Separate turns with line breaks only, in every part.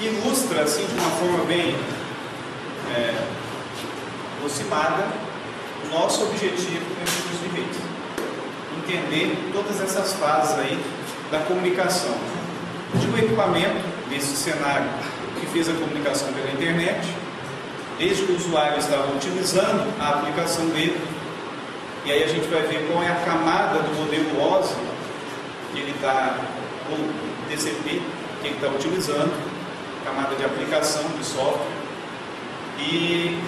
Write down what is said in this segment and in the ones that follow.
ilustra assim de uma forma bem aproximada o nosso objetivo nesse curso de redes. Entender todas essas fases aí da comunicação. De um equipamento, nesse cenário que fez a comunicação pela internet, desde que o usuário estava utilizando a aplicação dele, e aí a gente vai ver qual é a camada do modelo OSI que ele está, ou TCP, que ele está utilizando, camada de aplicação de software, e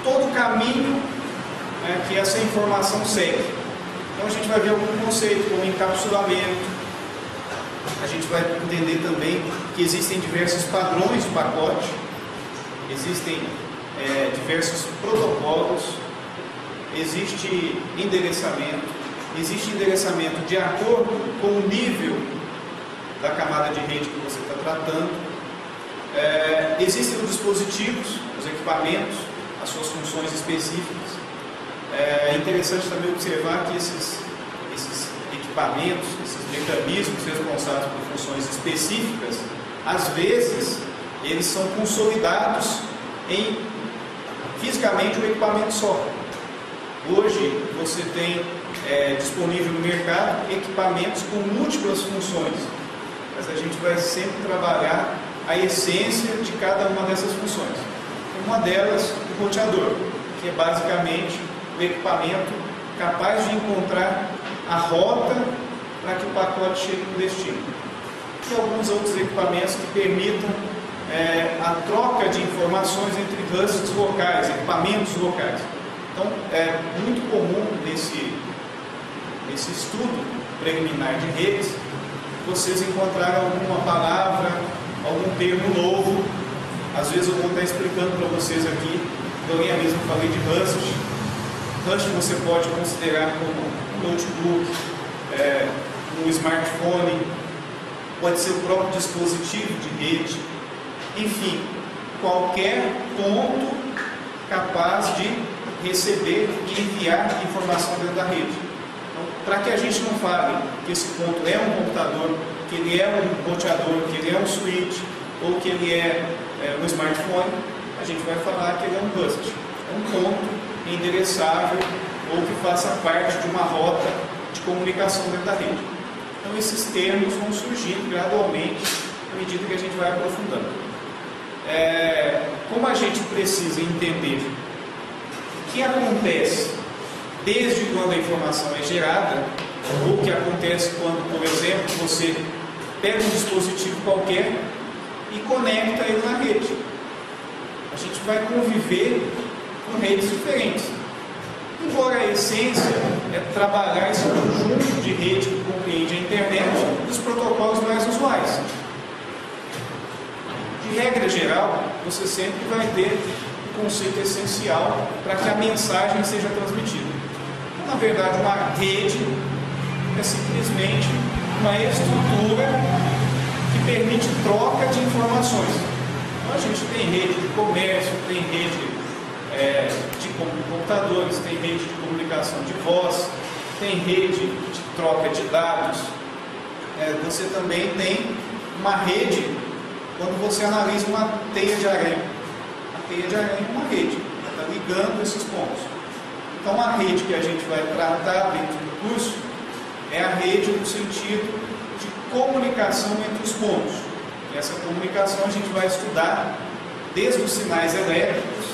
todo o caminho que essa informação segue. Então a gente vai ver algum conceito como encapsulamento, a gente vai entender também que existem diversos padrões de pacote, existem diversos protocolos, existe endereçamento de acordo com o nível da camada de rede que você está tratando. Existem os dispositivos, os equipamentos, as suas funções específicas. É interessante também observar que esses equipamentos, esses mecanismos responsáveis por funções específicas, às vezes, eles são consolidados em fisicamente um equipamento só. Hoje, você tem disponível no mercado equipamentos com múltiplas funções, mas a gente vai sempre trabalhar a essência de cada uma dessas funções. Uma delas, o roteador, que é basicamente o equipamento capaz de encontrar a rota para que o pacote chegue no destino. E alguns outros equipamentos que permitam a troca de informações entre hosts locais, equipamentos locais. Então, é muito comum nesse estudo preliminar de redes, vocês encontrarem alguma palavra, algum termo novo. Às vezes eu vou estar explicando para vocês aqui, eu mesmo falei de Rust. Rust você pode considerar como um notebook, um smartphone, pode ser o próprio dispositivo de rede, enfim, qualquer ponto capaz de receber e enviar informação dentro da rede. Então, para que a gente não fale que esse ponto é um computador, que ele é um roteador, que ele é um switch, ou que ele é um smartphone, a gente vai falar que ele é um host, um ponto endereçável ou que faça parte de uma rota de comunicação dentro da rede. Então esses termos vão surgindo gradualmente à medida que a gente vai aprofundando. Como a gente precisa entender o que acontece desde quando a informação é gerada, ou o que acontece quando, por exemplo, você pega um dispositivo qualquer e conecta ele na rede. A gente vai conviver com redes diferentes. Embora a essência é trabalhar esse conjunto de rede que compreende a internet dos protocolos mais usuais. De regra geral, você sempre vai ter um conceito essencial para que a mensagem seja transmitida. Na verdade, uma rede é simplesmente uma estrutura que permite troca de informações. Então, a gente tem rede de comércio, tem rede de computadores, tem rede de comunicação de voz, tem rede de troca de dados. Você também tem uma rede quando você analisa uma teia de aranha. A teia de aranha é uma rede, está ligando esses pontos. Então a rede que a gente vai tratar dentro do curso é a rede no sentido de comunicação entre os pontos. E essa comunicação a gente vai estudar desde os sinais elétricos,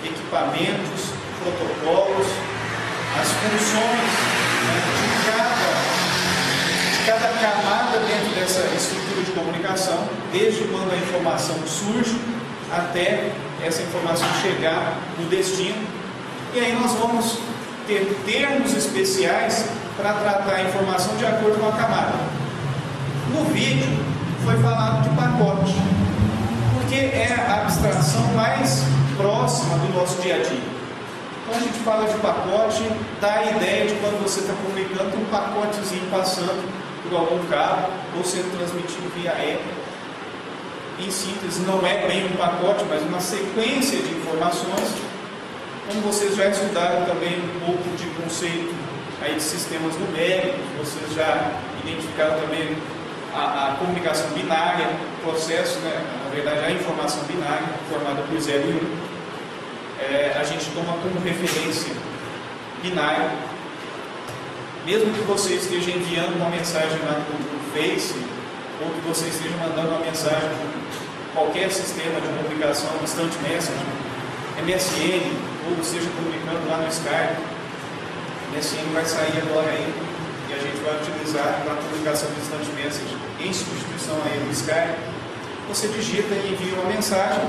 equipamentos, protocolos, as funções de cada camada dentro dessa estrutura de comunicação, desde quando a informação surge até essa informação chegar no destino. E aí nós vamos ter termos especiais para tratar a informação de acordo com a camada. No vídeo foi falado de pacote, porque é a abstração mais próxima do nosso dia a dia. Quando a gente fala de pacote, dá a ideia de quando você está comunicando um pacotezinho passando por algum cabo ou sendo transmitido via éter. Em síntese, não é bem um pacote, mas uma sequência de informações. Como vocês já estudaram também um pouco de conceito aí de sistemas numéricos, vocês já identificaram também a comunicação binária, o processo, né, na verdade a informação binária, formada por 0 e 1, a gente toma como referência binária. Mesmo que você esteja enviando uma mensagem lá no Face, ou que você esteja mandando uma mensagem em qualquer sistema de comunicação, instant messaging, MSN, ou esteja comunicando lá no Skype, MSN vai sair agora aí, e a gente vai utilizar para a comunicação de instant messaging em substituição aí do Skype. Você digita e envia uma mensagem,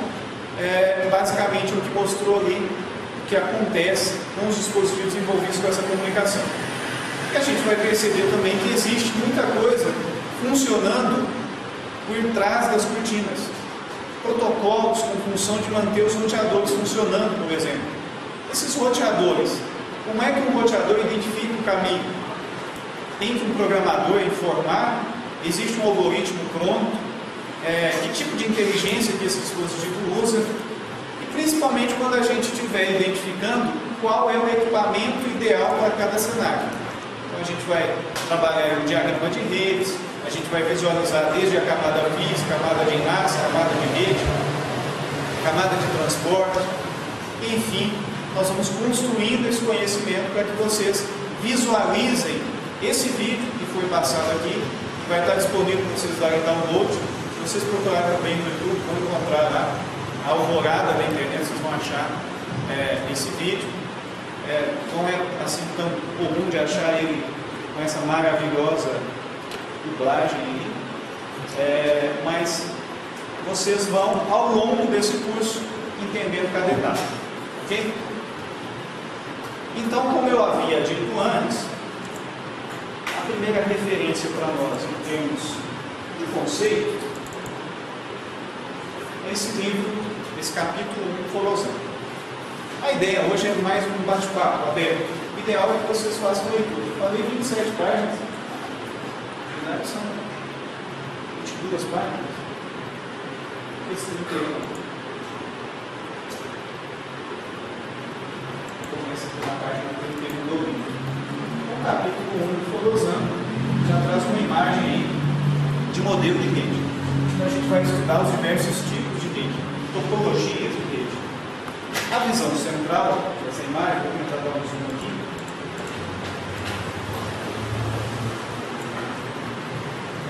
basicamente o que mostrou ali, o que acontece com os dispositivos envolvidos com essa comunicação. E a gente vai perceber também que existe muita coisa funcionando por trás das cortinas. Protocolos com função de manter os roteadores funcionando, por exemplo. Esses roteadores, como é que um roteador identifica o caminho? Tem que um programador informar? Existe um algoritmo pronto? Que tipo de inteligência que esse dispositivo usa? E principalmente quando a gente estiver identificando qual é o equipamento ideal para cada cenário. Então a gente vai trabalhar o diagrama de redes, a gente vai visualizar desde a camada física, camada de enlace, camada de rede, camada de transporte, enfim, nós vamos construindo esse conhecimento para que vocês visualizem esse vídeo que foi passado aqui, que vai estar disponível para vocês darem download. Se vocês procurarem também no YouTube, vão encontrar lá a alvorada da internet, vocês vão achar esse vídeo. Não é assim tão comum de achar ele com essa maravilhosa dublagem aí, mas vocês vão ao longo desse curso entendendo cada etapa, ok? Então, como eu havia dito antes, a primeira referência para nós em termos de conceito é esse livro, esse capítulo 1, Folosão. A ideia hoje é mais um bate-papo aberto. O ideal é que vocês façam leitura. Eu falei 27 páginas. Na verdade são 22 páginas. Esse livro começa pela página 31 do livro. O capítulo 1 do Folosão já traz uma imagem aí de modelo de rede. Então a gente vai estudar os diversos tipos de rede, topologias de rede. A visão central dessa imagem, vou tentar dar um zoom aqui.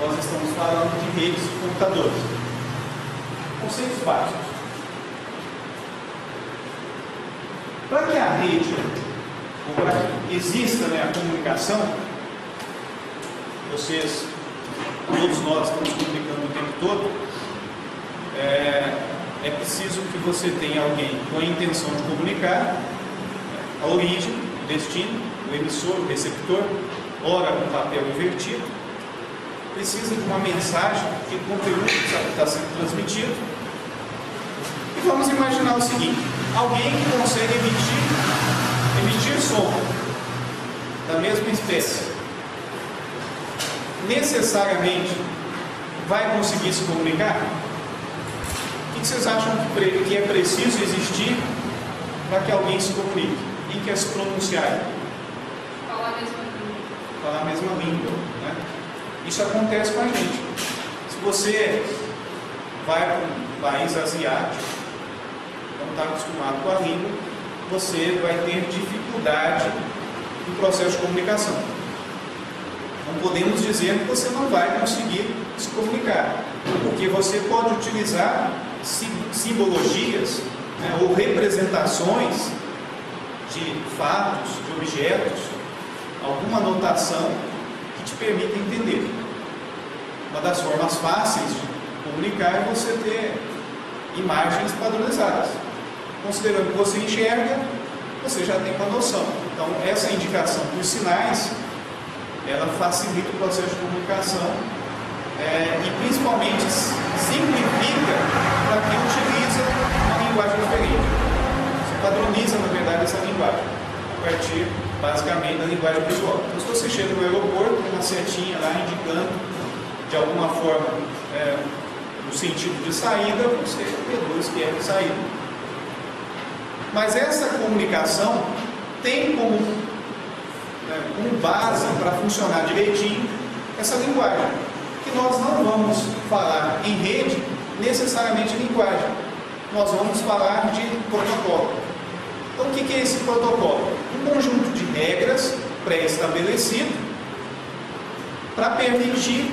Nós estamos falando de redes de computadores. Conceitos básicos. Para que a rede, ou para que exista, a comunicação, todos nós estamos comunicando o tempo todo, é preciso que você tenha alguém com a intenção de comunicar, a origem, o destino, o emissor, o receptor, ora com papel invertido, precisa de uma mensagem, que o conteúdo está sendo transmitido. E vamos imaginar o seguinte: alguém que consegue emitir som da mesma espécie, necessariamente vai conseguir se comunicar? O que vocês acham que é preciso existir para que alguém se comunique? Quem quer se pronunciar?
Falar a mesma língua.
Falar a mesma língua, né? Isso acontece com a gente. Se você vai para um país asiático, não está acostumado com a língua, você vai ter dificuldade no processo de comunicação. Não podemos dizer que você não vai conseguir se comunicar, porque você pode utilizar simbologias, ou representações de fatos, de objetos, alguma notação que te permita entender. Uma das formas fáceis de comunicar é você ter imagens padronizadas. Considerando que você enxerga, você já tem uma noção. Então, essa indicação por sinais, ela facilita o processo de comunicação e principalmente simplifica para quem utiliza uma linguagem diferente. Você padroniza, na verdade, essa linguagem a partir, basicamente, da linguagem visual. Então, se você chega no aeroporto, tem uma setinha lá indicando, de alguma forma, no sentido de saída, você deduz que é de saída. Mas essa comunicação tem como base para funcionar direitinho essa linguagem, que nós não vamos falar em rede necessariamente em linguagem, nós vamos falar de protocolo. Então, o que é esse protocolo? Um conjunto de regras pré-estabelecido para permitir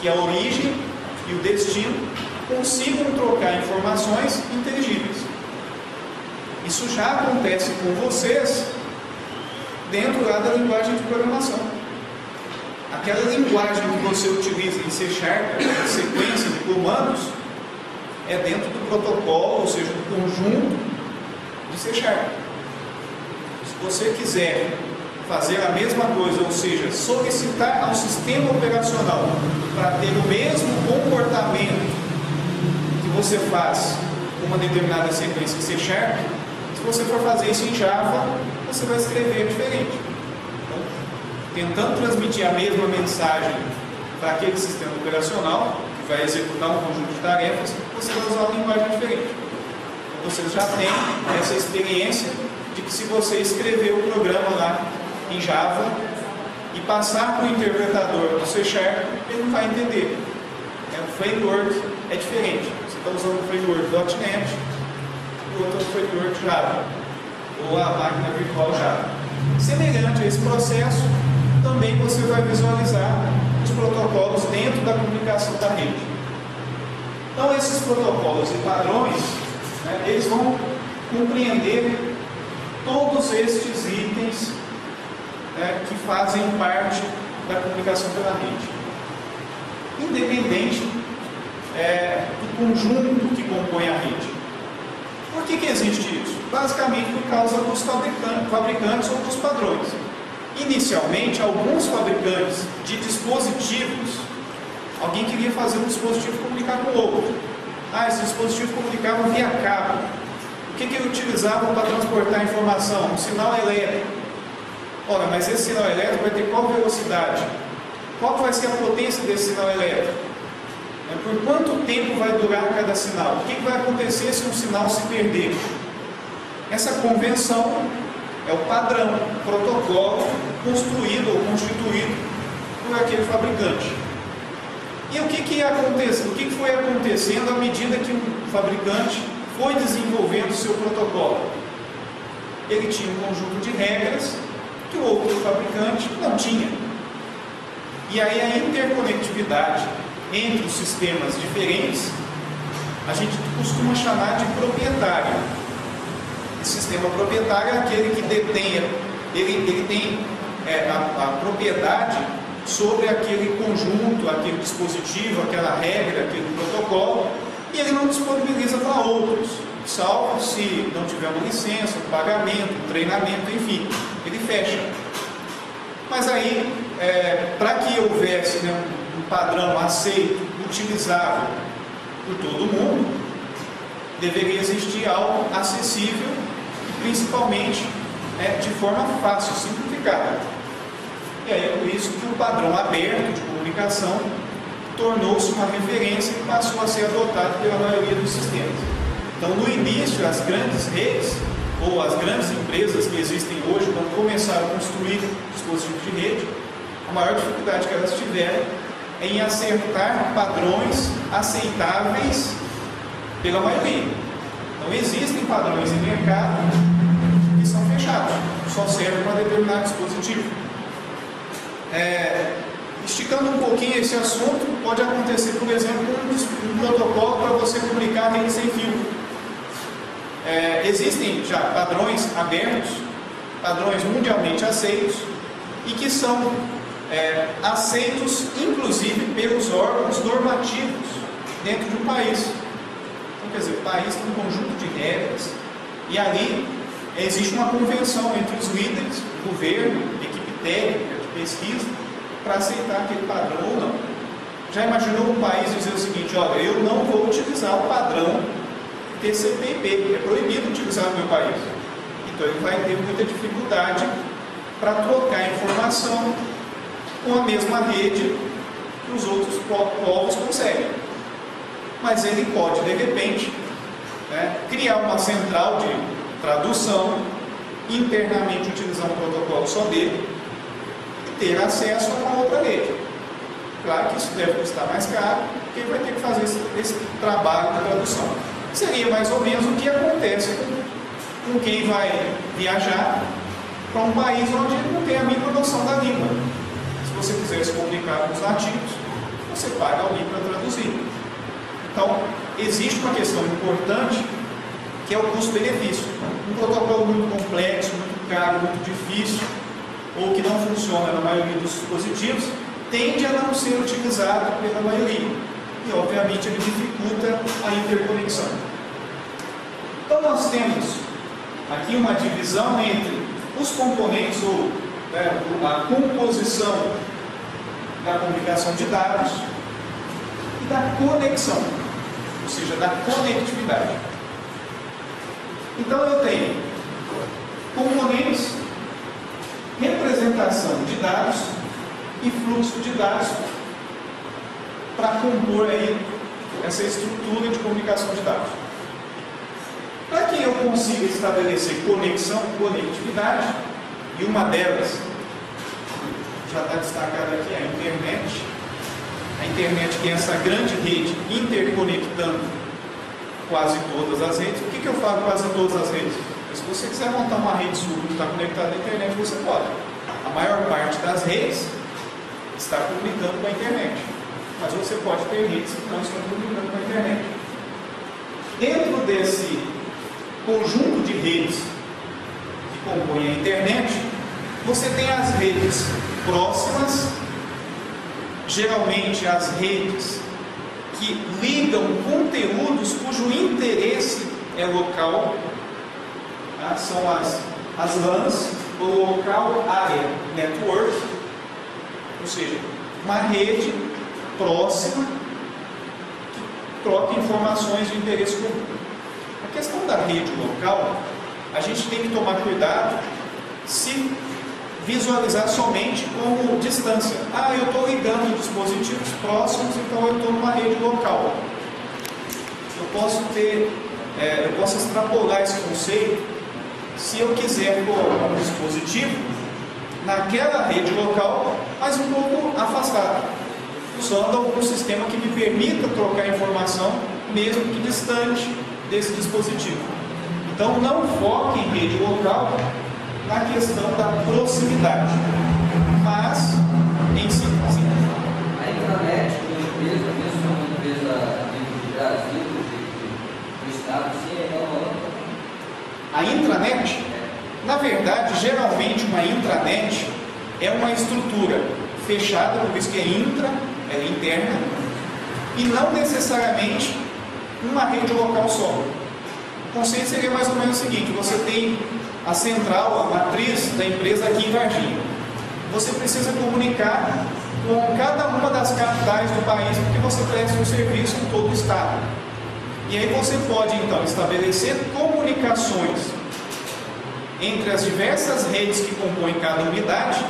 que a origem e o destino consigam trocar informações inteligíveis. Isso já acontece com vocês dentro lá da linguagem de programação. Aquela linguagem que você utiliza em C#, a sequência de comandos, é dentro do protocolo, ou seja, do conjunto de C#. Se você quiser fazer a mesma coisa, ou seja, solicitar ao sistema operacional para ter o mesmo comportamento que você faz com uma determinada sequência de C#, se você for fazer isso em Java, você vai escrever diferente. Então, tentando transmitir a mesma mensagem para aquele sistema operacional, que vai executar um conjunto de tarefas, você vai usar uma linguagem diferente. Então, vocês já têm essa experiência de que se você escrever o programa lá em Java e passar para o interpretador do C#, ele não vai entender. O framework é diferente. Você está usando o framework .NET e o outro é o framework Java, ou a máquina virtual Java. Semelhante a esse processo, também você vai visualizar os protocolos dentro da comunicação da rede. Então, esses protocolos e padrões, né, eles vão compreender todos estes itens, né, que fazem parte da comunicação pela rede, independente do conjunto que compõe a rede. Por que existe isso? Basicamente por causa dos fabricantes ou dos padrões. Inicialmente, alguns fabricantes de dispositivos, alguém queria fazer um dispositivo comunicar com o outro. Esse dispositivo comunicava via cabo. O que eles utilizavam para transportar a informação? Um sinal elétrico. Olha, mas esse sinal elétrico vai ter qual velocidade? Qual vai ser a potência desse sinal elétrico? Por quanto tempo vai durar cada sinal? O que vai acontecer se um sinal se perder? Essa convenção é o padrão, o protocolo construído ou constituído por aquele fabricante. E o que acontece? O que foi acontecendo à medida que o fabricante foi desenvolvendo o seu protocolo? Ele tinha um conjunto de regras que o outro fabricante não tinha. E aí a interconectividade entre os sistemas diferentes, a gente costuma chamar de proprietário. Esse sistema proprietário é aquele que detém, ele tem a propriedade sobre aquele conjunto, aquele dispositivo, aquela regra, aquele protocolo, e ele não disponibiliza para outros, salvo se não tiver uma licença, um pagamento, um treinamento, enfim, ele fecha. Mas aí, para que houvesse, né, um padrão aceito, utilizável por todo mundo, deveria existir algo acessível e principalmente de forma fácil, simplificada. E aí é por isso que o padrão aberto de comunicação tornou-se uma referência e passou a ser adotado pela maioria dos sistemas. Então, no início, as grandes redes ou as grandes empresas que existem hoje, quando começaram a construir dispositivos de rede, a maior dificuldade que elas tiveram é em acertar padrões aceitáveis pela maioria. Então, existem padrões em mercado que são fechados, só servem para determinado dispositivo. Esticando um pouquinho esse assunto, pode acontecer, por exemplo, um protocolo para você comunicar rede sem fio. Existem já padrões abertos, padrões mundialmente aceitos e que são aceitos inclusive pelos órgãos normativos dentro de um país. Então, quer dizer, o país tem um conjunto de regras e ali existe uma convenção entre os líderes, o governo, a equipe técnica de pesquisa, para aceitar aquele padrão ou não. Já imaginou um país dizer o seguinte: olha, eu não vou utilizar o padrão TCP/IP, é proibido utilizar no meu país. Então ele vai ter muita dificuldade para trocar informação com a mesma rede que os outros povos conseguem. Mas ele pode, de repente, criar uma central de tradução, internamente utilizar um protocolo só dele, e ter acesso a uma outra rede. Claro que isso deve custar mais caro, porque ele vai ter que fazer esse trabalho de tradução. Seria mais ou menos o que acontece com quem vai viajar para um país onde ele não tem a mínima noção da língua. Se você quiser se comunicar com os nativos, você paga alguém para traduzir. Então, existe uma questão importante, que é o custo-benefício. Um protocolo muito complexo, muito caro, muito difícil, ou que não funciona na maioria dos dispositivos, tende a não ser utilizado pela maioria. E, obviamente, ele dificulta a interconexão. Então, nós temos aqui uma divisão entre os componentes, ou a composição da comunicação de dados e da conexão, ou seja, da conectividade. Então, eu tenho componentes, representação de dados e fluxo de dados para compor aí essa estrutura de comunicação de dados. Para que eu consiga estabelecer conexão e conectividade, e uma delas já está destacada aqui, a internet. A internet que é essa grande rede interconectando quase todas as redes. Por que eu falo quase todas as redes? Porque se você quiser montar uma rede sua que está conectada à internet, você pode. A maior parte das redes está comunicando com a internet, mas você pode ter redes que não estão comunicando com a internet. Dentro desse conjunto de redes que compõem a internet, você tem as redes próximas, geralmente as redes que ligam conteúdos cujo interesse é local, tá? São as LANs, ou Local Area Network, ou seja, uma rede próxima que troca informações de interesse comum. A questão da rede local, a gente tem que tomar cuidado se visualizar somente como distância. Eu estou ligando dispositivos próximos, então eu estou numa rede local. Eu posso extrapolar esse conceito se eu quiser colocar um dispositivo naquela rede local, mas um pouco afastado, usando algum sistema que me permita trocar informação, mesmo que distante desse dispositivo. Então, não foque em rede local na questão da proximidade, mas em si.
A intranet de uma empresa, mesmo uma empresa do Brasil, do Estado, sim, é uma.
A intranet, na verdade, geralmente uma intranet é uma estrutura fechada, por isso que é intra, é interna, e não necessariamente uma rede local só. O conceito seria mais ou menos o seguinte: você tem a central, a matriz da empresa aqui em Varginha. Você precisa comunicar com cada uma das capitais do país, porque você presta um serviço em todo o estado. E aí você pode, então, estabelecer comunicações entre as diversas redes que compõem cada unidade,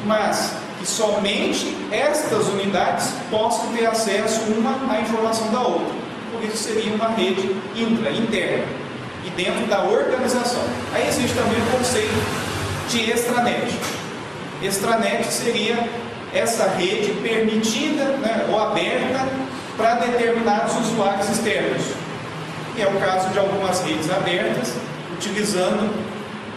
mas que somente estas unidades possam ter acesso uma à informação da outra. Por isso seria uma rede interna e dentro da organização. Aí existe também o conceito de extranet. Extranet seria essa rede permitida, ou aberta para determinados usuários externos, que é o caso de algumas redes abertas, utilizando.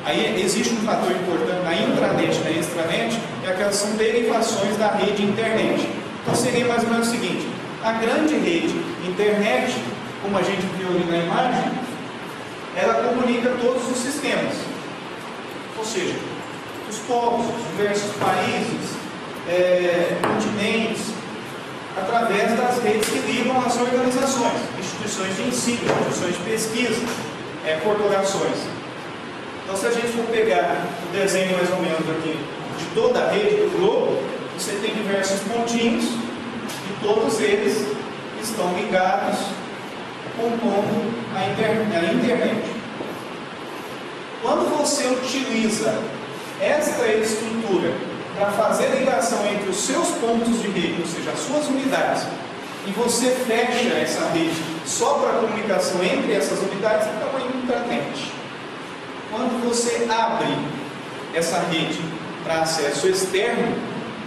Aí existe um fator importante na intranet e na extranet, é que elas são derivações da rede internet. Então seria mais ou menos o seguinte: a grande rede internet, como a gente viu ali na imagem, ela comunica todos os sistemas, ou seja, os povos, os diversos países, continentes, através das redes que ligam as organizações, instituições de ensino, instituições de pesquisa, corporações. Então, se a gente for pegar o desenho mais ou menos aqui de toda a rede do globo, você tem diversos pontinhos e todos eles estão ligados, compondo a internet. Quando você utiliza esta estrutura para fazer a ligação entre os seus pontos de rede, ou seja, as suas unidades, e você fecha essa rede só para a comunicação entre essas unidades, então é uma intranet. Quando você abre essa rede para acesso externo,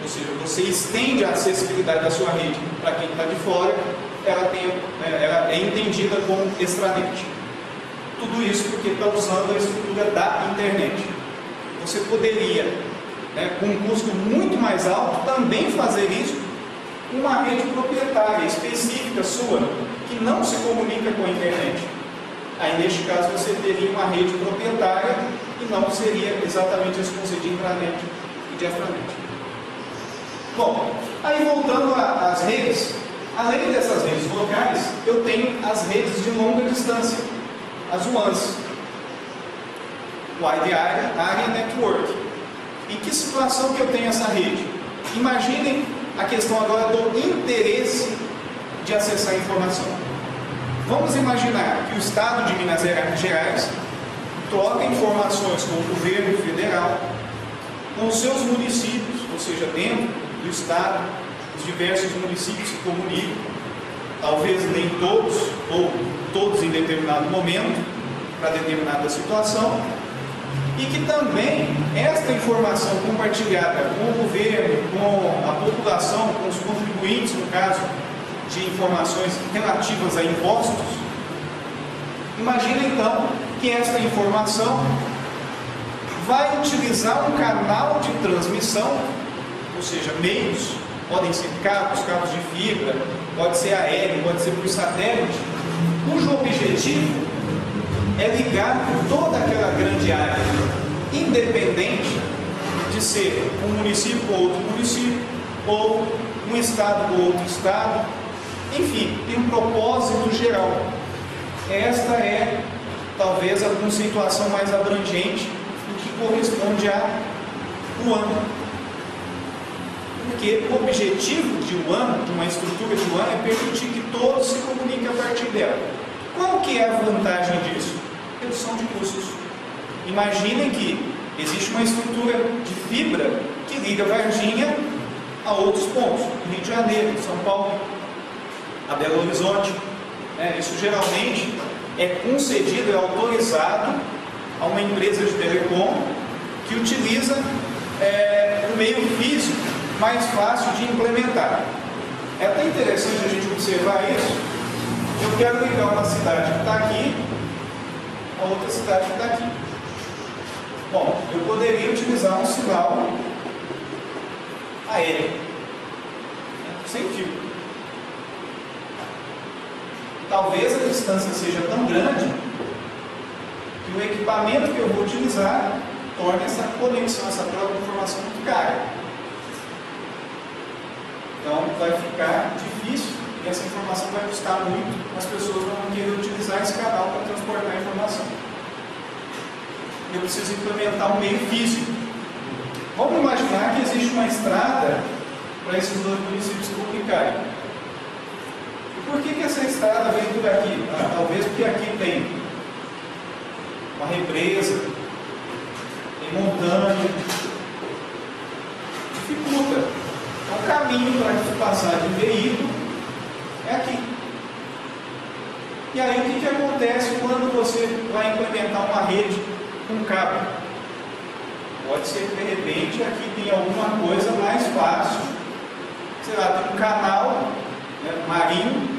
ou seja, você estende a acessibilidade da sua rede para quem está de fora, ela é entendida como extranet. Tudo isso porque está usando a estrutura da internet. Você poderia, com um custo muito mais alto, também fazer isso com uma rede proprietária específica sua, que não se comunica com a internet. Aí, neste caso, você teria uma rede proprietária e não seria exatamente esse conceito de intranet e de extranet. Bom, aí voltando às redes, além dessas redes locais, eu tenho as redes de longa distância, as WANs, Wide Area Network. Em que situação que eu tenho essa rede? Imaginem a questão agora do interesse de acessar a informação. Vamos imaginar que o Estado de Minas Gerais troca informações com o governo federal, com os seus municípios, ou seja, dentro do Estado, os diversos municípios se comunicam, talvez nem todos, ou todos em determinado momento, para determinada situação, e que também esta informação compartilhada com o governo, com a população, com os contribuintes, no caso de informações relativas a impostos, imagina então que esta informação vai utilizar um canal de transmissão, ou seja, meios, podem ser cabos de fibra, pode ser aéreo, pode ser por satélite, cujo objetivo é ligar toda aquela grande área, independente de ser um município com outro município, ou um estado com outro estado, enfim, tem um propósito geral. Esta é talvez a conceituação mais abrangente do que corresponde a WAN. Porque o objetivo de WAN, de uma estrutura de WAN, é permitir que todos se comuniquem a partir dela. Qual que é a vantagem disso? Redução de custos. Imaginem que existe uma estrutura de fibra que liga Varginha a outros pontos, Rio de Janeiro, São Paulo, a Belo Horizonte. Isso geralmente é concedido, é autorizado a uma empresa de telecom que utiliza o meio físico mais fácil de implementar. É até interessante a gente observar isso. Eu quero ligar uma cidade que está aqui a outra cidade que está aqui. Bom, eu poderia utilizar um sinal aéreo, sem fio. Talvez a distância seja tão grande que o equipamento que eu vou utilizar torne essa conexão, essa troca de informação muito cara. Então vai ficar difícil e essa informação vai custar muito, as pessoas vão querer utilizar esse canal para transportar a informação. Eu preciso implementar um meio físico. Vamos imaginar que existe uma estrada para esses dois municípios se comunicarem. E por que essa estrada vem por aqui? Talvez porque aqui tem uma represa, tem montanha, dificulta. Então, o caminho para se passar de veículo é aqui. E aí, o que acontece quando você vai implementar uma rede com cabo? Pode ser que de repente aqui tem alguma coisa mais fácil. Sei lá, tem um canal marinho,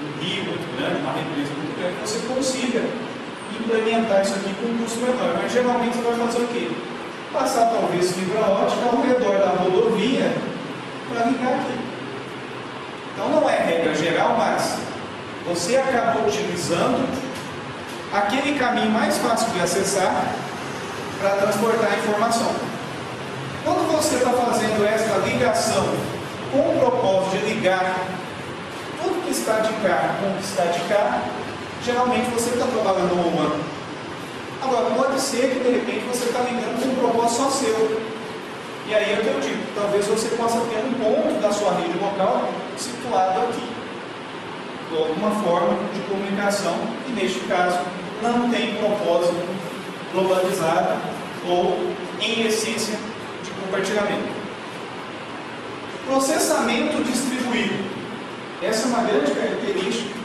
um rio muito grande, uma represa muito grande, que você consiga implementar isso aqui com um custo menor. Mas geralmente você vai fazer o quê? Passar talvez fibra ótica ao redor da rodovia para ligar aqui. Então não é regra geral, mas você acabou utilizando aquele caminho mais fácil de acessar para transportar a informação. Quando você está fazendo essa ligação com o propósito de ligar tudo que está de cá com o que está de cá, geralmente você está trabalhando no humano. Agora, pode ser que de repente você está ligando com um propósito só seu. E aí é o que eu digo, talvez você possa ter um ponto da sua rede local situado aqui, de alguma forma de comunicação, e neste caso não tem propósito globalizado ou, em essência, de compartilhamento. Processamento distribuído. Essa é uma grande característica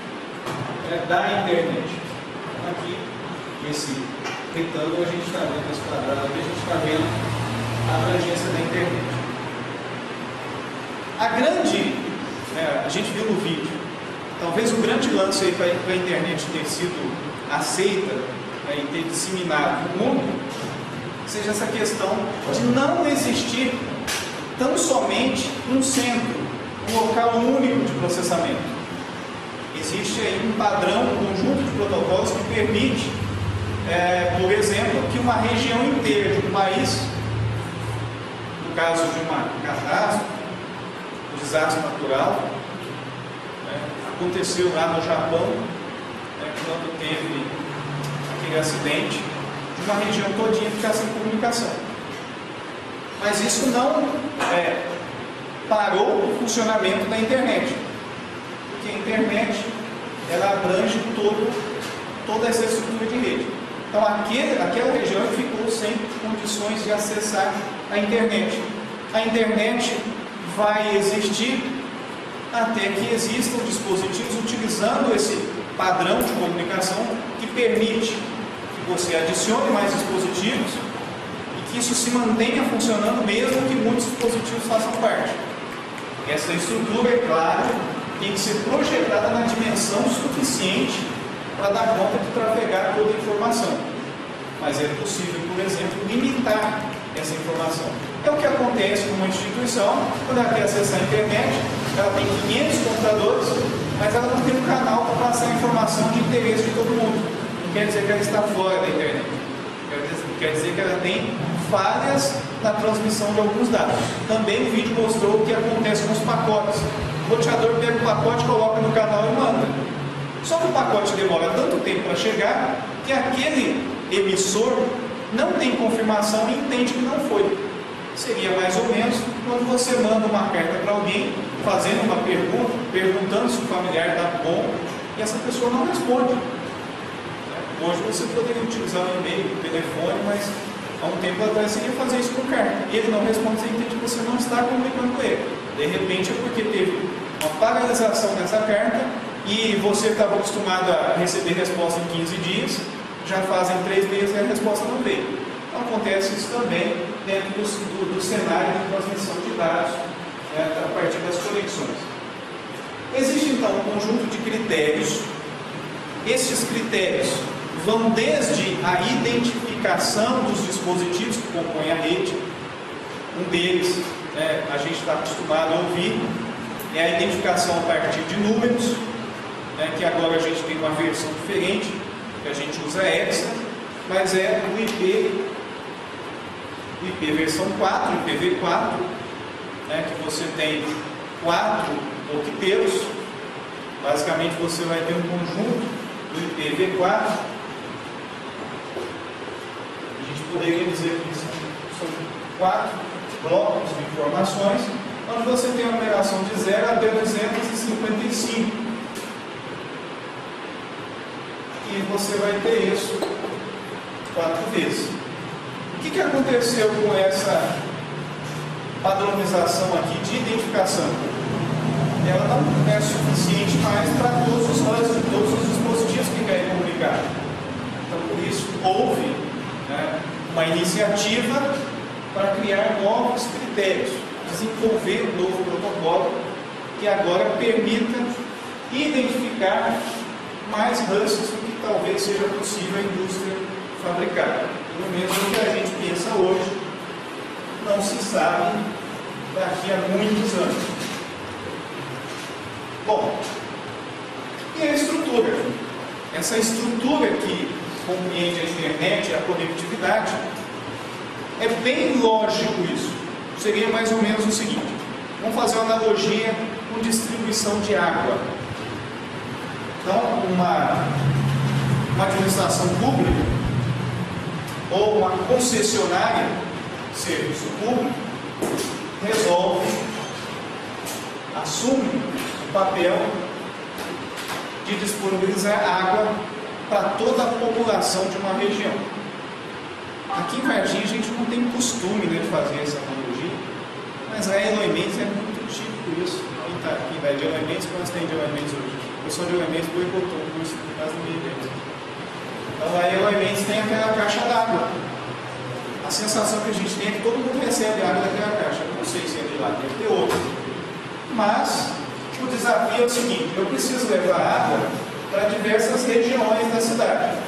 da internet. Aqui, nesse retângulo, a gente está vendo, esse quadrado aqui, a gente está vendo a abrangência da internet. A gente viu no vídeo, talvez o grande lance aí para a internet ter sido aceita, né, e ter disseminado no mundo, seja essa questão de não existir tão somente um centro, um local único de processamento. Existe aí um padrão, um conjunto de protocolos que permite, por exemplo, que uma região inteira de um país, no caso de uma catástrofe, um desastre natural, aconteceu lá no Japão, quando teve aquele acidente, de uma região todinha ficar sem comunicação. Mas isso não parou o funcionamento da internet, porque a internet ela abrange toda essa estrutura de rede. Então aquela região ficou sem condições de acessar a internet. A internet vai existir até que existam dispositivos utilizando esse padrão de comunicação que permite que você adicione mais dispositivos e que isso se mantenha funcionando mesmo que muitos dispositivos façam parte. Essa estrutura, é claro, tem que ser projetada na dimensão suficiente para dar conta de trafegar toda a informação. Mas é possível, por exemplo, limitar essa informação. É o que acontece com uma instituição, quando ela quer acessar a internet, ela tem 500 computadores, mas ela não tem um canal para passar a informação de interesse de todo mundo. Não quer dizer que ela está fora da internet. Quer dizer que ela tem falhas na transmissão de alguns dados. Também o vídeo mostrou o que acontece com os pacotes. O roteador pega o pacote, coloca no canal e manda. Só que o pacote demora tanto tempo para chegar que aquele emissor não tem confirmação e entende que não foi. Seria mais ou menos quando você manda uma carta para alguém, fazendo uma pergunta, perguntando se o familiar está bom, e essa pessoa não responde. Hoje você poderia utilizar o e-mail, o telefone, mas há um tempo atrás você ia fazer isso por carta. Ele não responde, você entende que você não está comunicando com ele. De repente é porque teve uma paralisação dessa carta e você estava acostumado a receber resposta em 15 dias, já fazem 3 meses e a resposta não veio. Então acontece isso também dentro do cenário de transmissão de dados, a partir das conexões. Existe então um conjunto de critérios. Esses critérios vão desde a identificação dos dispositivos que compõem a rede. Um deles, a gente está acostumado a ouvir, é a identificação a partir de números, que agora a gente tem uma versão diferente, que a gente usa hexa, mas é o IP versão 4, IPv4, que você tem 4 octeiros. Basicamente você vai ter um conjunto do IPv4. A gente poderia dizer que são 4 blocos de informações, onde você tem a numeração de 0 até 255. E você vai ter isso 4 vezes. O que aconteceu com essa padronização aqui de identificação? Ela não é suficiente mais para todos os dispositivos que querem comunicar. Então, por isso, houve uma iniciativa para criar novos critérios, desenvolver um novo protocolo que agora permita identificar mais ranças do que talvez seja possível a indústria fabricar. Pelo menos o que a gente pensa hoje não se sabe daqui a muitos anos. Bom, e a estrutura? Essa estrutura que compreende a internet e a conectividade, é bem lógico isso. Seria mais ou menos o seguinte: vamos fazer uma analogia com distribuição de água. Então, uma administração pública ou uma concessionária de serviço público assume o papel de disponibilizar água para toda a população de uma região. Aqui em Varginha a gente não tem costume de fazer essa analogia, mas a Eloy-Mendes é muito típico isso. Quem está aqui vai de Eloy-Mendes, quantos tem de Eloy-Mendes hoje? O pessoal de Eloy-Mendes boicotou o curso por causa do meio evento. Então a Eloy-Mendes tem aquela caixa d'água. A a sensação que a gente tem é que todo mundo recebe água daquela caixa. Eu não sei se é de lá, deve ter outra. Mas o desafio é o seguinte: eu preciso levar água para diversas regiões da cidade.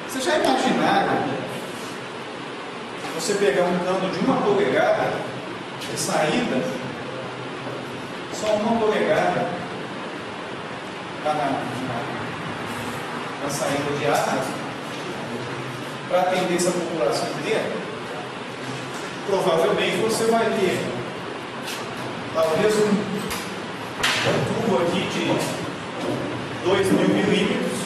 Você já imaginaram você pegar um cano de 1 polegada de saída, só 1 polegada na saída de água, para atender essa população inteira? Provavelmente você vai ter talvez um tubo aqui de 2.000 milímetros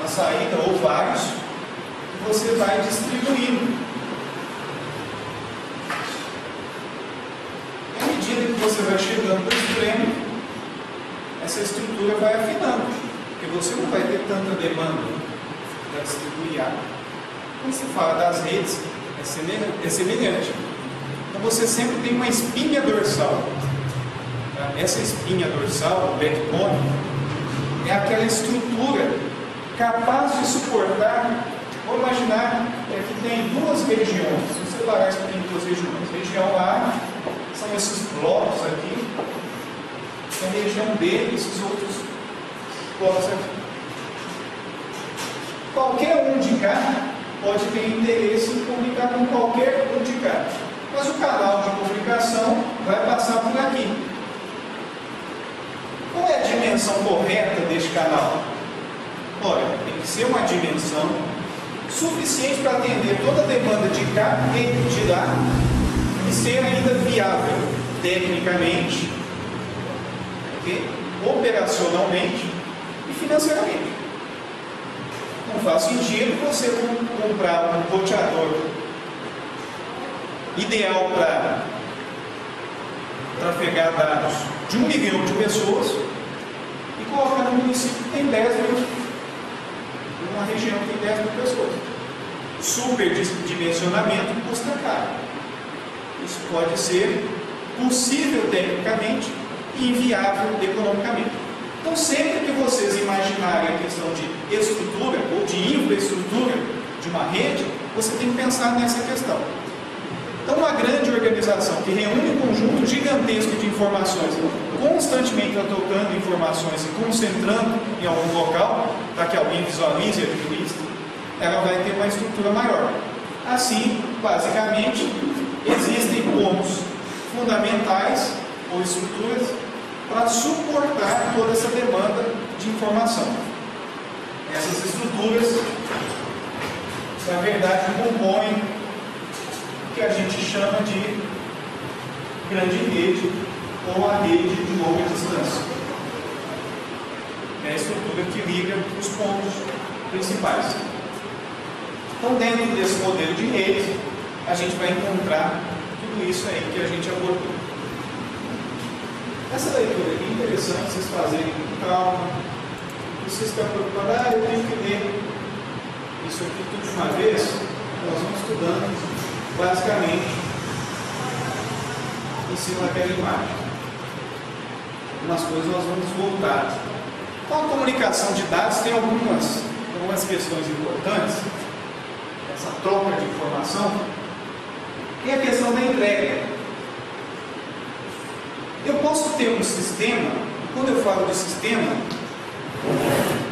na saída, ou vários, que você vai distribuindo. À medida que você vai chegando no extremo, essa estrutura vai afinando, porque você não vai ter tanta demanda para distribuir água. Quando se fala das redes, é semelhante. Então você sempre tem uma espinha dorsal. Essa espinha dorsal, o backbone, é aquela estrutura capaz de suportar. Vou imaginar que tem 2 regiões. Vamos separar isso em 2 regiões. Região A são esses blocos aqui. E a região B, esses outros blocos aqui. Qualquer um de cá pode ter interesse em comunicar com qualquer um de cá. Mas o canal de comunicação vai passar por aqui. Qual é a dimensão correta deste canal? Olha, tem que ser uma dimensão suficiente para atender toda a demanda de cá e de lá e ser ainda viável tecnicamente, operacionalmente e financeiramente. Não faz sentido você comprar um roteador ideal para trafegar dados de 1 milhão de pessoas e colocar no município que tem 10 mil, numa região que tem 10 mil pessoas. Superdimensionamento custa caro. Isso pode ser possível tecnicamente e inviável economicamente. Então, sempre que vocês imaginarem a questão de estrutura ou de infraestrutura de uma rede, você tem que pensar nessa questão. Então, uma grande organização que reúne um conjunto gigantesco de informações, constantemente trocando informações e concentrando em algum local, para que alguém visualize e administre, ela vai ter uma estrutura maior. Assim, basicamente, existem pontos fundamentais ou estruturas para suportar toda essa demanda de informação. Essas estruturas, na verdade, compõem o que a gente chama de grande rede ou a rede de longa distância. É a estrutura que liga os pontos principais. Então, dentro desse modelo de rede, a gente vai encontrar tudo isso aí que a gente abordou. Essa leitura aqui é interessante vocês fazerem com calma. Se vocês estão preocupados, eu tenho que ler isso aqui tudo de uma vez, nós vamos estudando basicamente em cima daquela imagem. Algumas coisas nós vamos voltar. Então, a comunicação de dados tem algumas questões importantes. Essa troca de informação. Tem a questão da entrega. Eu posso ter um sistema, quando eu falo de sistema,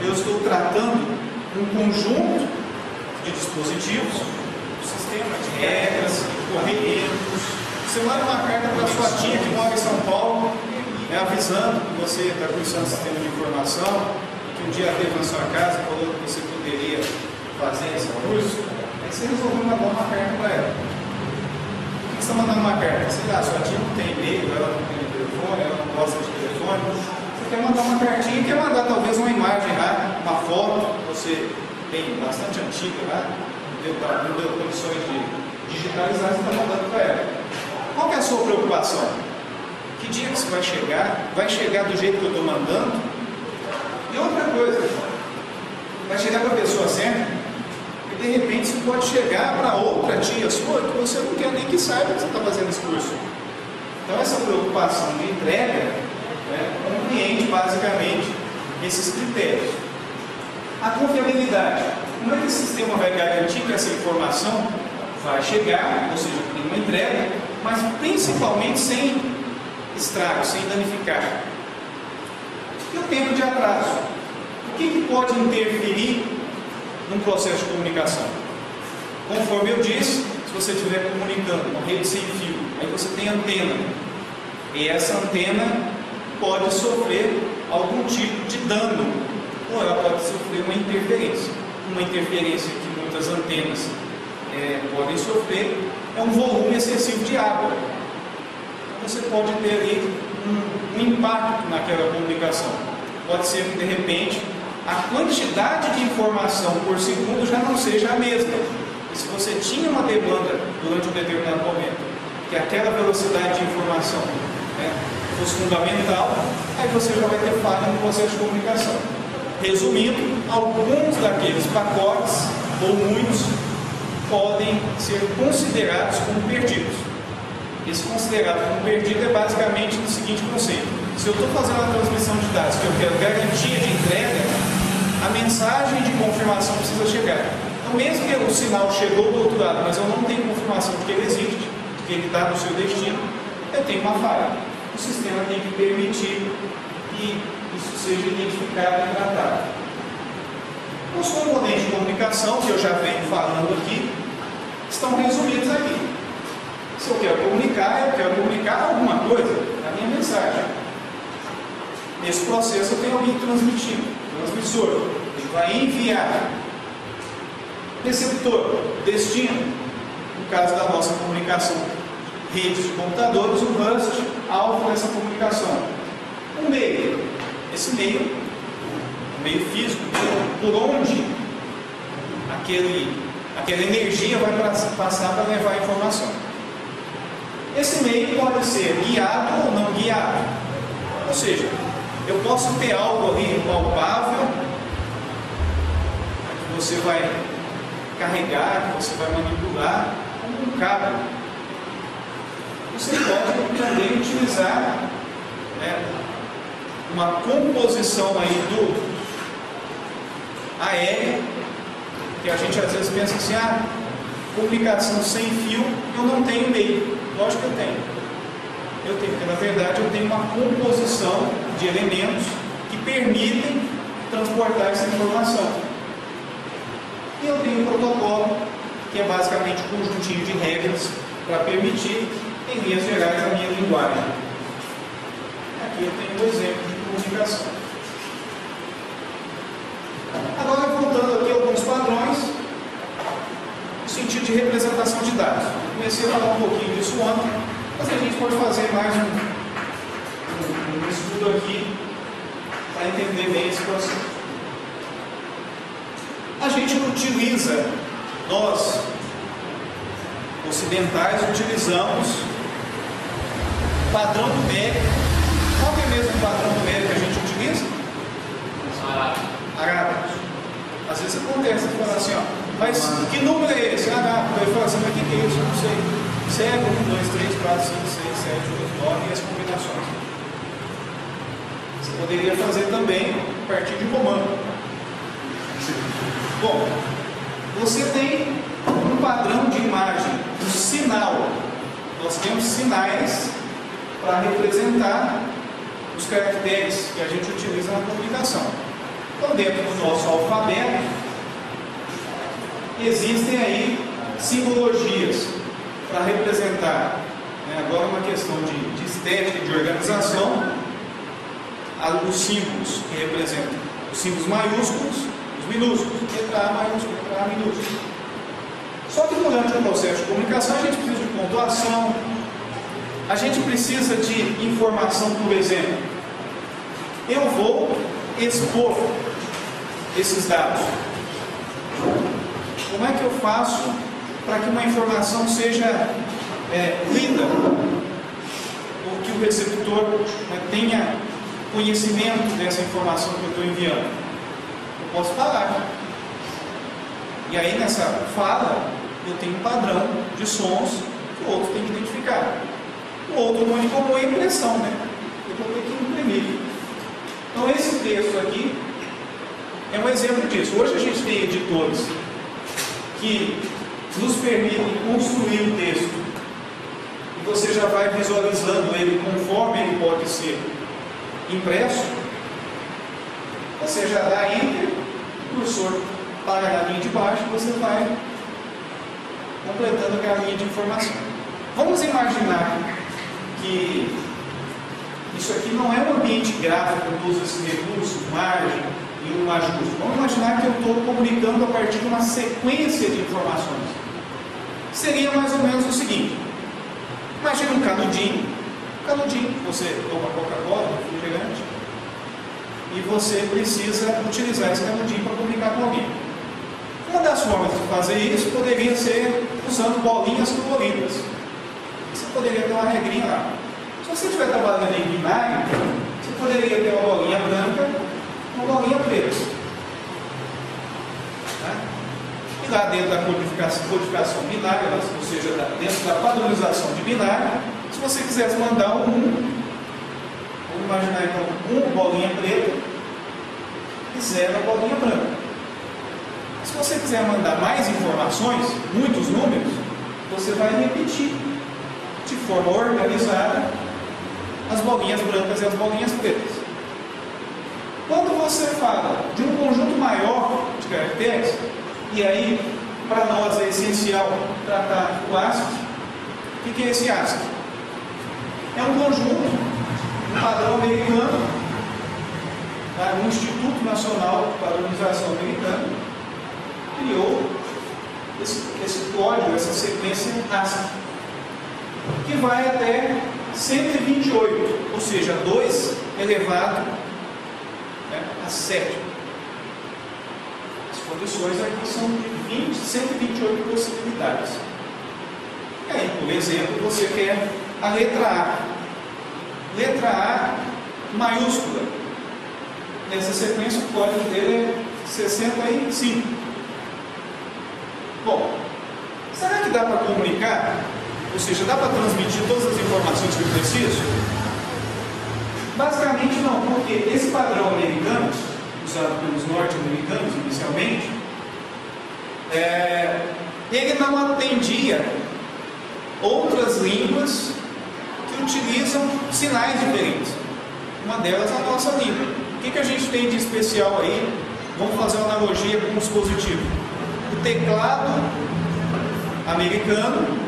eu estou tratando um conjunto de dispositivos, um sistema de regras, correios. Você manda uma carta para a sua tia que mora em São Paulo, avisando que você está cursando sistema de informação, que um dia teve na sua casa, falou que você poderia fazer esse curso. Aí você resolveu mandar uma carta para ela. Por que você está mandando uma carta? Sei lá, sua tia não tem e-mail, ela não tem telefone, ela não gosta de telefone. Você quer mandar uma cartinha, quer mandar talvez uma imagem lá, uma foto, você tem bastante antiga lá, não deu condições de digitalizar, você está mandando para ela. Qual que é a sua preocupação? Que dia que isso vai chegar do jeito que eu estou mandando? E outra coisa, vai chegar para a pessoa certa, e de repente isso pode chegar para outra tia sua que você não quer nem que saiba que você está fazendo esse curso. Então essa preocupação de entrega compreende basicamente esses critérios. A confiabilidade. Como é que esse sistema vai garantir que essa informação vai chegar, ou seja, tem uma entrega, mas principalmente sem estrago, sem danificar? E o tempo de atraso? O que pode interferir num processo de comunicação? Conforme eu disse, se você estiver comunicando uma rede sem fio, aí você tem antena, e essa antena pode sofrer algum tipo de dano, ou ela pode sofrer uma interferência que muitas antenas podem sofrer, é um volume excessivo de água. Então você pode ter ali um impacto naquela comunicação. Pode ser que de repente a quantidade de informação por segundo já não seja a mesma. E se você tinha uma demanda durante um determinado momento, que aquela velocidade de informação fosse fundamental, aí você já vai ter falha no processo de comunicação. Resumindo, alguns daqueles pacotes, ou muitos, podem ser considerados como perdidos. Esse considerado como perdido é basicamente o seguinte conceito: se eu estou fazendo uma transmissão de dados que eu quero garantia de entrega, a mensagem de confirmação precisa chegar. Então, mesmo que o sinal chegou do outro lado, mas eu não tenho confirmação de que ele existe, de que ele está no seu destino, eu tenho uma falha. O sistema tem que permitir que isso seja identificado e tratado. Os componentes de comunicação, que eu já venho falando aqui, estão resumidos aqui. Se eu quero comunicar alguma coisa, a minha mensagem. Nesse processo eu tenho alguém transmitindo, transmissor, ele vai enviar. Receptor, destino, no caso da nossa comunicação, redes de computadores, o host, alvo dessa comunicação. Um meio, esse meio, o meio físico, por onde aquela energia vai passar para levar a informação. Esse meio pode ser guiado ou não guiado. Ou seja, eu posso ter algo ali palpável, que você vai carregar, que você vai manipular, como um cabo. Você pode também utilizar uma composição aí do aéreo, que a gente às vezes pensa assim, comunicação sem fio, eu não tenho meio. Lógico que eu tenho. Porque na verdade eu tenho uma composição de elementos que permitem transportar essa informação. E eu tenho um protocolo, que é basicamente um conjuntinho de regras para permitir, em linhas gerais, a minha linguagem. Aqui eu tenho um exemplo de comunicação. Agora, voltando aqui a alguns padrões, no sentido de representação de dados. Eu comecei a falar um pouquinho disso ontem, mas a gente pode fazer mais um estudo aqui para entender bem esse processo. A gente utiliza, nós ocidentais utilizamos padrão numérico. Qual é mesmo o padrão numérico que a gente utiliza? Arábicos. Às vezes acontece, você fala assim, mas que número é esse? Arábico. Aí fala assim, mas o que é isso? Eu não sei. Segue 1, 2, 3, 4, 5, 6, 7, 8, 9 e as combinações. Você poderia fazer também a partir de comando. Bom, você tem um padrão de imagem, um sinal. Nós temos sinais para representar os caracteres que a gente utiliza na comunicação. Então, dentro do nosso alfabeto, existem aí simbologias para representar, agora uma questão de estética, de organização, os símbolos que representam os símbolos maiúsculos, os minúsculos, letra A maiúsculo, letra A minúsculo. Só que durante o processo de comunicação a gente precisa de pontuação, a gente precisa de informação, por exemplo. Eu vou expor esses dados. Como é que eu faço para que uma informação seja lida? Ou que o receptor tenha conhecimento dessa informação que eu estou enviando? Eu posso falar. E aí nessa fala, eu tenho um padrão de sons que o outro tem que identificar. O outro muito comum é a impressão, Eu vou ter que imprimir. Então esse texto aqui é um exemplo disso. Hoje a gente tem editores que nos permitem construir o texto e você já vai visualizando ele conforme ele pode ser impresso. Você já dá enter, o cursor para na linha de baixo e você vai completando aquela linha de informação. Vamos imaginar que isso aqui não é um ambiente gráfico com todos esses recursos, margem e um ajuste. Vamos imaginar que eu estou comunicando a partir de uma sequência de informações. Seria mais ou menos o seguinte: imagina um canudinho. Você toma Coca-Cola, refrigerante, e você precisa utilizar esse canudinho para comunicar com alguém. Uma das formas de fazer isso poderia ser usando bolinhas coloridas. Você poderia ter uma regrinha lá. Se você estiver trabalhando em binário, você poderia ter uma bolinha branca e uma bolinha preta. Tá? E lá dentro da codificação binária, ou seja, dentro da padronização de binário, se você quisesse mandar um 1, vamos imaginar então 1 bolinha preta e 0 bolinha branca. Se você quiser mandar mais informações, muitos números, você vai repetir de forma organizada as bolinhas brancas e as bolinhas pretas. Quando você fala de um conjunto maior de caracteres, e aí para nós é essencial tratar o ASCII. O que é esse ASCII? É um conjunto, um padrão americano, tá? O Instituto Nacional de Padronização Americano criou esse código, essa sequência ASCII, que vai até 128, ou seja, 2 elevado, né, a 7. As condições aqui são de 128 possibilidades. E aí, por exemplo, você quer a letra A. Letra A maiúscula. Nessa sequência, o código dele é 65. Bom, será que dá para comunicar? Ou seja, dá para transmitir todas as informações que eu preciso? Basicamente não, porque esse padrão americano, usado pelos norte-americanos inicialmente, ele não atendia outras línguas que utilizam sinais diferentes. Uma delas é a nossa língua. O que a gente tem de especial aí? Vamos fazer uma analogia com um dispositivo. O teclado americano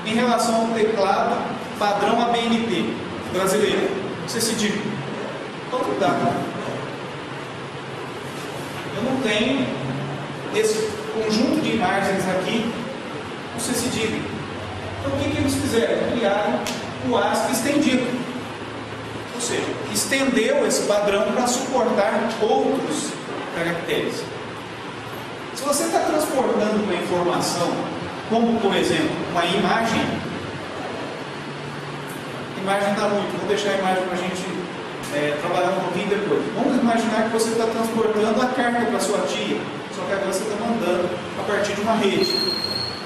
em relação ao teclado padrão ABNT brasileiro. Você se diz, quanto dá? Eu não tenho esse conjunto de imagens aqui, você se diz. Então o que eles fizeram? Criaram o ASCII estendido. Ou seja, estendeu esse padrão para suportar outros caracteres. Se você está transportando uma informação, como por exemplo, uma imagem dá muito, vou deixar a imagem para a gente trabalhar um pouquinho depois. Vamos imaginar que você está transportando a carta para sua tia, só que agora você está mandando a partir de uma rede.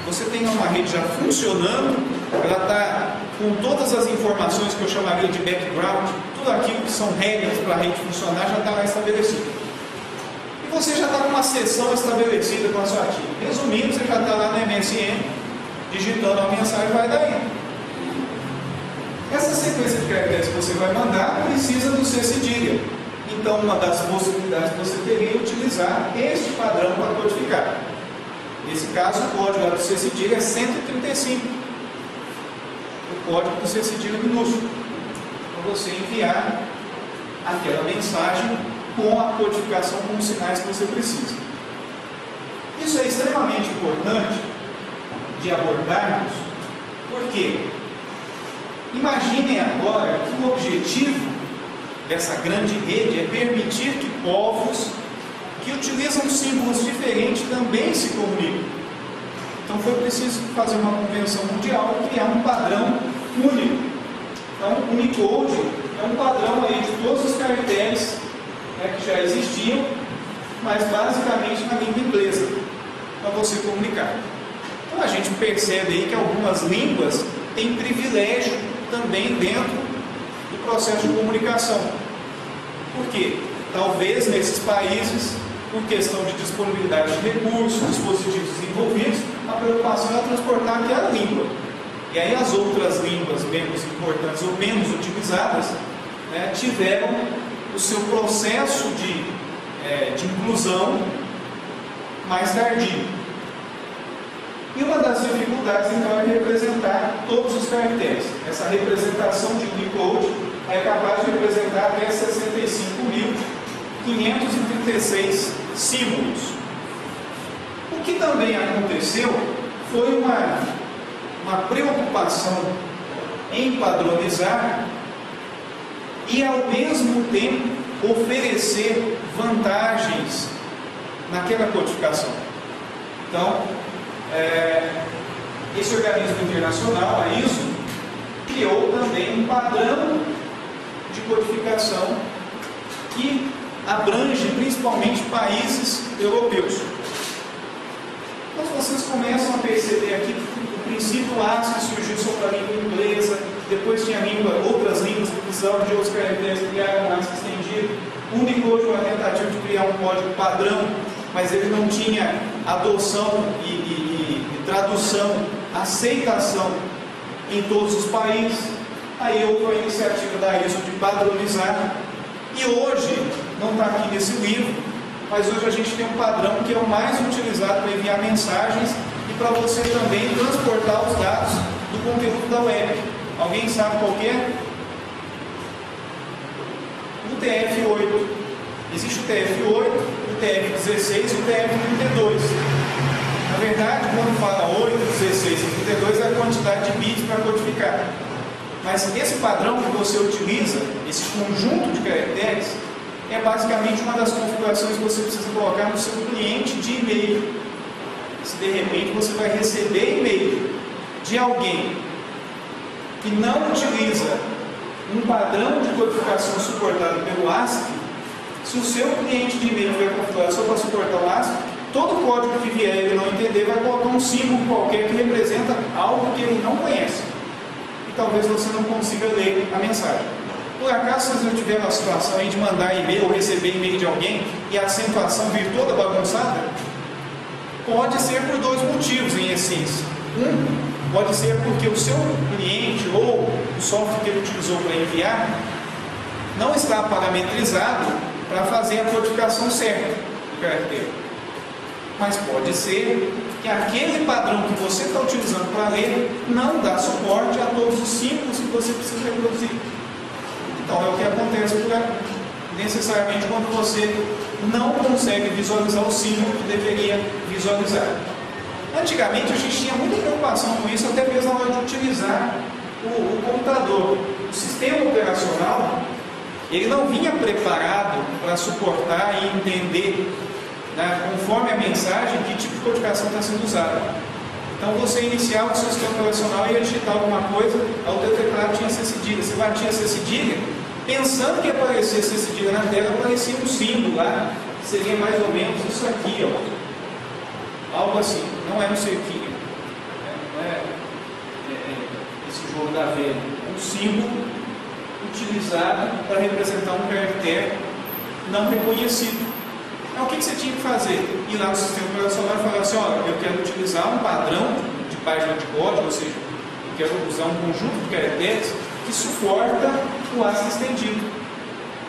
Você tem uma rede já funcionando, ela está com todas as informações que eu chamaria de background, tudo aquilo que são regras para a rede funcionar já está lá estabelecido. E você já está com uma sessão estabelecida com a sua tia. Resumindo, você já está lá no MSN, digitando a mensagem e vai daí. Essa sequência de caracteres que você vai mandar precisa do C-cedilha. Então, uma das possibilidades que você teria é utilizar este padrão para codificar. Nesse caso, o código do C-cedilha é 135. O código do C-cedilha minúsculo. Para você enviar aquela mensagem com a codificação com os sinais que você precisa. Isso é extremamente importante de abordarmos, porque imaginem agora que o objetivo dessa grande rede é permitir que povos que utilizam símbolos diferentes também se comuniquem. Então foi preciso fazer uma convenção mundial e criar um padrão único. Então o Unicode é um padrão aí de todos os caracteres, né, que já existiam, mas basicamente na língua inglesa, para você comunicar. Então a gente percebe aí que algumas línguas têm privilégio também dentro do processo de comunicação. Por quê? Talvez nesses países por questão de disponibilidade de recursos, dispositivos desenvolvidos, a preocupação era transportar aquela língua. E aí as outras línguas menos importantes ou menos utilizadas, né, tiveram o seu processo de inclusão mais tardio. E uma das dificuldades, então, é representar todos os caracteres. Essa representação de Unicode é capaz de representar até 65.536 símbolos. O que também aconteceu foi uma preocupação em padronizar e, ao mesmo tempo, oferecer vantagens naquela codificação. Então, esse organismo internacional, a ISO, criou também um padrão de codificação que abrange principalmente países europeus. Então vocês começam a perceber aqui que o princípio ASCII surgiu só para a língua inglesa, depois tinha outras línguas que precisavam de outros caracteres, criaram um ASCII estendido. O Unicode foi uma tentativa de criar um código padrão, mas ele não tinha adoção e tradução, aceitação em todos os países. Aí houve a iniciativa da ISO de padronizar, e hoje, não está aqui nesse livro, mas hoje a gente tem um padrão que é o mais utilizado para enviar mensagens e para você também transportar os dados do conteúdo da web. Alguém sabe qual que é? O TF8. Existe o TF8, o TF16 e o TF32. Na verdade, quando fala 8, 16 e 32 é a quantidade de bits para codificar. Mas esse padrão que você utiliza, esse conjunto de caracteres, é basicamente uma das configurações que você precisa colocar no seu cliente de e-mail. Se de repente você vai receber e-mail de alguém que não utiliza um padrão de codificação suportado pelo ASCII, se o seu cliente de e-mail tiver configuração para suportar o ASCII, todo código que vier ele não entender vai colocar um símbolo qualquer que representa algo que ele não conhece. E talvez você não consiga ler a mensagem. Por acaso, se você tiver uma situação aí de mandar e-mail ou receber e-mail de alguém e a acentuação vir toda bagunçada, pode ser por dois motivos, em essência. Um, pode ser porque o seu cliente ou o software que ele utilizou para enviar não está parametrizado para fazer a codificação certa do caractere. Mas pode ser que aquele padrão que você está utilizando para ler não dá suporte a todos os símbolos que você precisa reproduzir. Então é o que acontece necessariamente quando você não consegue visualizar o símbolo que deveria visualizar. Antigamente a gente tinha muita preocupação com isso, até mesmo na hora de utilizar o computador. O sistema operacional ele não vinha preparado para suportar e entender, né, conforme a mensagem, que tipo de codificação está sendo usada. Então você iniciava o seu sistema operacional e ia digitar alguma coisa, ao teu teclado tinha C cedilha. Você batia C cedilha, pensando que aparecia C cedilha na tela, aparecia um símbolo lá, que seria mais ou menos isso aqui, ó. Algo assim, não é um cerquinho, não é esse jogo da velha, é um símbolo utilizado para representar um caractere não reconhecido. Então o que você tinha que fazer? Ir lá no sistema operacional e falar assim, olha, eu quero utilizar um padrão de página de código, ou seja, eu quero usar um conjunto de caracteres que suporta o ASCII estendido.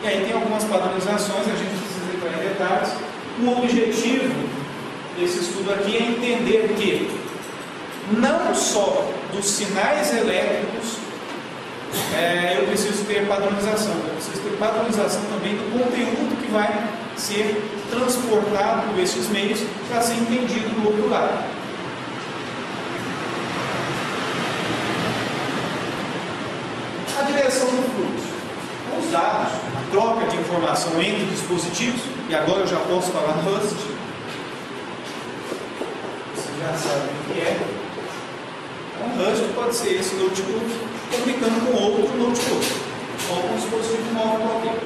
E aí tem algumas padronizações, a gente precisa entrar em detalhes. O objetivo desse estudo aqui é entender que não só dos sinais elétricos eu preciso ter padronização, eu preciso ter padronização também do conteúdo que vai ser transportado por esses meios para ser entendido do outro lado. A direção do fluxo. Os dados, a troca de informação entre dispositivos, e agora eu já posso falar Rust. Vocês já sabem o que é. Então, Rust pode ser esse notebook comunicando com outro notebook, ou com um dispositivo móvel qualquer.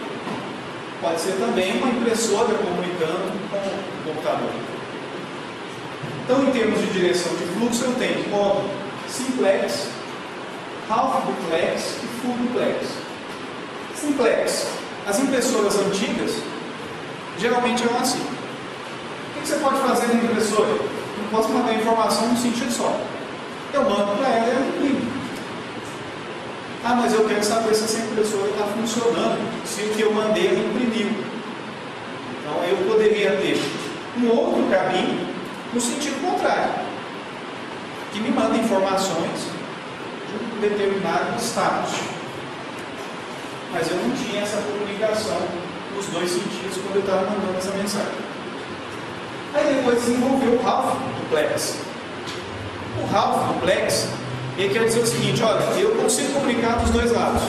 Pode ser também uma impressora comunicando com o computador. Então, em termos de direção de fluxo, eu tenho modo simplex, half duplex e full duplex. Simplex. As impressoras antigas geralmente eram assim. O que você pode fazer na impressora? Eu não posso mandar informação num sentido só. Eu mando para ela e ela imprime. Ah, mas eu quero saber se essa impressora está funcionando, se o que eu mandei ela imprimiu. Então eu poderia ter um outro caminho no sentido contrário, que me manda informações de um determinado status. Mas eu não tinha essa comunicação nos dois sentidos quando eu estava mandando essa mensagem. Aí depois desenvolveu o Ralph Duplex. O Ralph Duplex, ele quer dizer o seguinte: olha, eu consigo comunicar dos dois lados,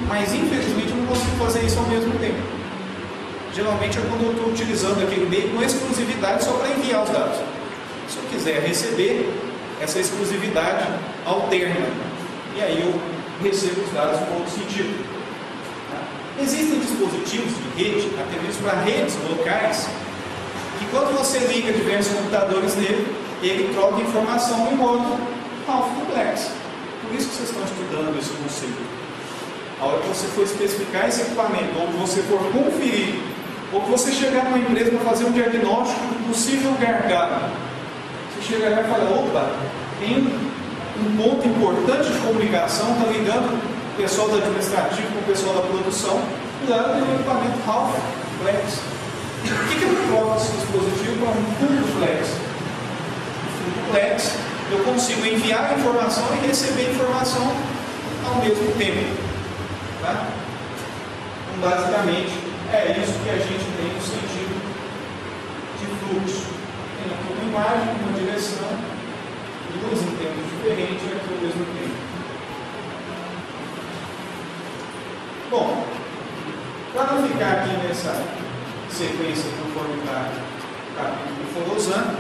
mas infelizmente eu não consigo fazer isso ao mesmo tempo. Geralmente é quando eu estou utilizando aquele meio com exclusividade só para enviar os dados. Se eu quiser receber, essa exclusividade alterna, e aí eu recebo os dados em outro sentido. Existem dispositivos de rede, até mesmo para redes locais, que quando você liga diversos computadores nele, ele troca informação em modo Ralph Duplex. Por isso que vocês estão estudando esse conceito. A hora que você for especificar esse equipamento, ou você for conferir, ou que você chegar numa empresa para fazer um diagnóstico do possível gargalo, você chegar lá e falar: opa, tem um ponto importante de comunicação, está ligando o pessoal do administrativo com o pessoal da produção, e lá tem um equipamento Ralph Duplex. Por que eu troco esse dispositivo para um full duplex? Um duplex, eu consigo enviar a informação e receber a informação ao mesmo tempo. Tá? Então, basicamente, é isso que a gente tem no sentido de fluxo. Tem aqui uma imagem, uma direção, duas em tempos diferentes e aqui ao mesmo tempo. Bom, para não ficar aqui nessa sequência conforme está o capítulo que for usando,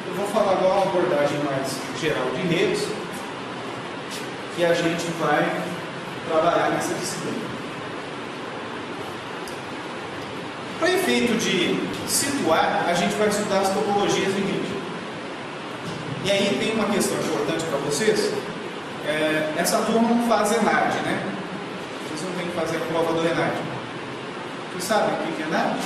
eu vou falar agora uma abordagem mais geral de redes, que a gente vai trabalhar nessa disciplina. Para efeito de situar, a gente vai estudar as topologias de rede. E aí tem uma questão importante para vocês. Essa turma não faz ENAD, né? Vocês não têm que fazer a prova do ENAD. Vocês sabem o que é ENAD?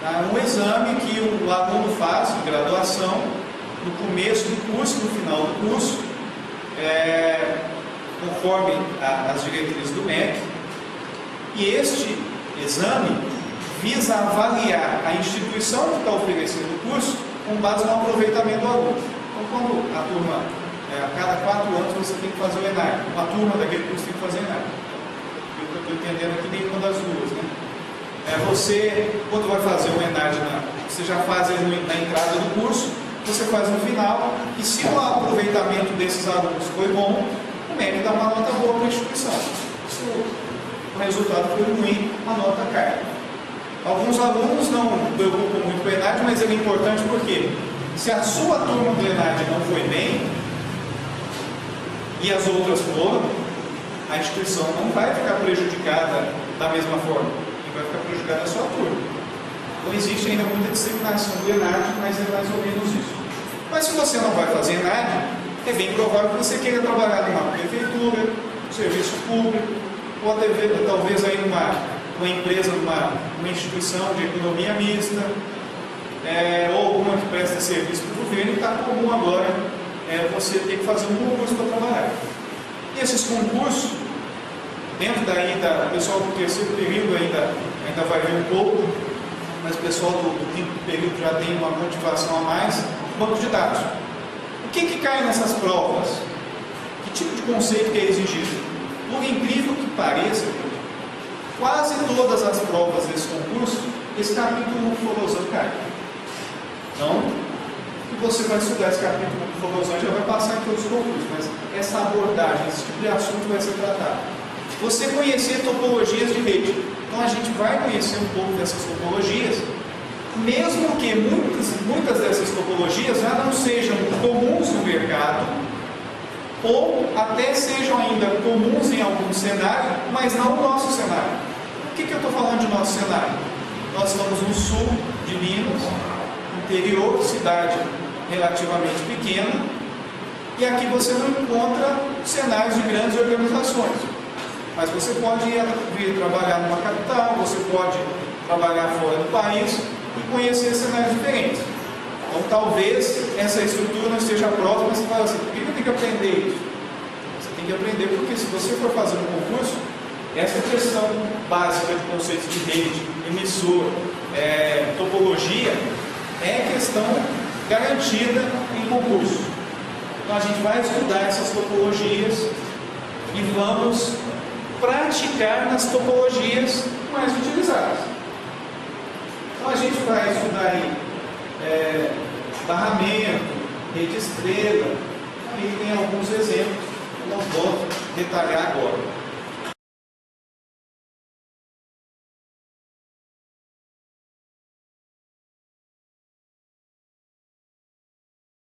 É um exame que o aluno faz em graduação, no começo do curso e no final do curso, conforme as diretrizes do MEC. E este exame visa avaliar a instituição que está oferecendo o curso com base no aproveitamento do aluno. Então, quando a turma, a cada 4 anos você tem que fazer o ENAD, uma turma daquele curso tem que fazer o ENAD. O que eu estou entendendo aqui, nenhuma das duas, né? Você, quando vai fazer o ENAD, você já faz ele na entrada do curso, você faz no final, e se o aproveitamento desses alunos foi bom, o MEC dá uma nota boa para a instituição. Se o resultado foi ruim, a nota cai. Alguns alunos não preocupam muito com o ENAD, mas ele é importante porque se a sua turma do ENAD não foi bem e as outras foram, a instituição não vai ficar prejudicada da mesma forma, e vai ficar prejudicada a sua turma. Então existe ainda muita disseminação do ENAD, mas é mais ou menos isso. Mas se você não vai fazer ENAD, é bem provável que você queira trabalhar numa prefeitura, no serviço público, ou até talvez aí numa empresa, numa instituição de economia mista, ou alguma que presta serviço para o governo, e está comum agora você ter que fazer um concurso para trabalhar. E esses concursos, dentro o pessoal do terceiro período ainda vai ver um pouco, mas o pessoal do quinto período já tem uma motivação a mais, banco de dados. O que cai nessas provas? Que tipo de conceito que é exigido? Por incrível que pareça, quase todas as provas desse concurso, esse capítulo que for usando cai. Então, que você vai estudar esse capítulo que for usando já vai passar em todos os concursos, mas essa abordagem, esse tipo de assunto vai ser tratado. Você conhecer topologias de rede. Então a gente vai conhecer um pouco dessas topologias, mesmo que muitas dessas topologias já não sejam comuns no mercado, ou até sejam ainda comuns em algum cenário, mas não no nosso cenário. Por que eu estou falando de nosso cenário? Nós estamos no sul de Minas, interior, cidade relativamente pequena, e aqui você não encontra cenários de grandes organizações. Mas você pode vir trabalhar numa capital, você pode trabalhar fora do país e conhecer cenários diferentes. Então, talvez essa estrutura não esteja próxima, mas você fala assim, por que eu tenho que aprender isso? Você tem que aprender porque se você for fazer um concurso, essa questão básica de conceitos de rede, emissor, topologia, é questão garantida em concurso. Então a gente vai estudar essas topologias e vamos praticar nas topologias mais utilizadas. Então a gente vai estudar aí barramento, rede estrela, e tem alguns exemplos que eu não vou detalhar agora.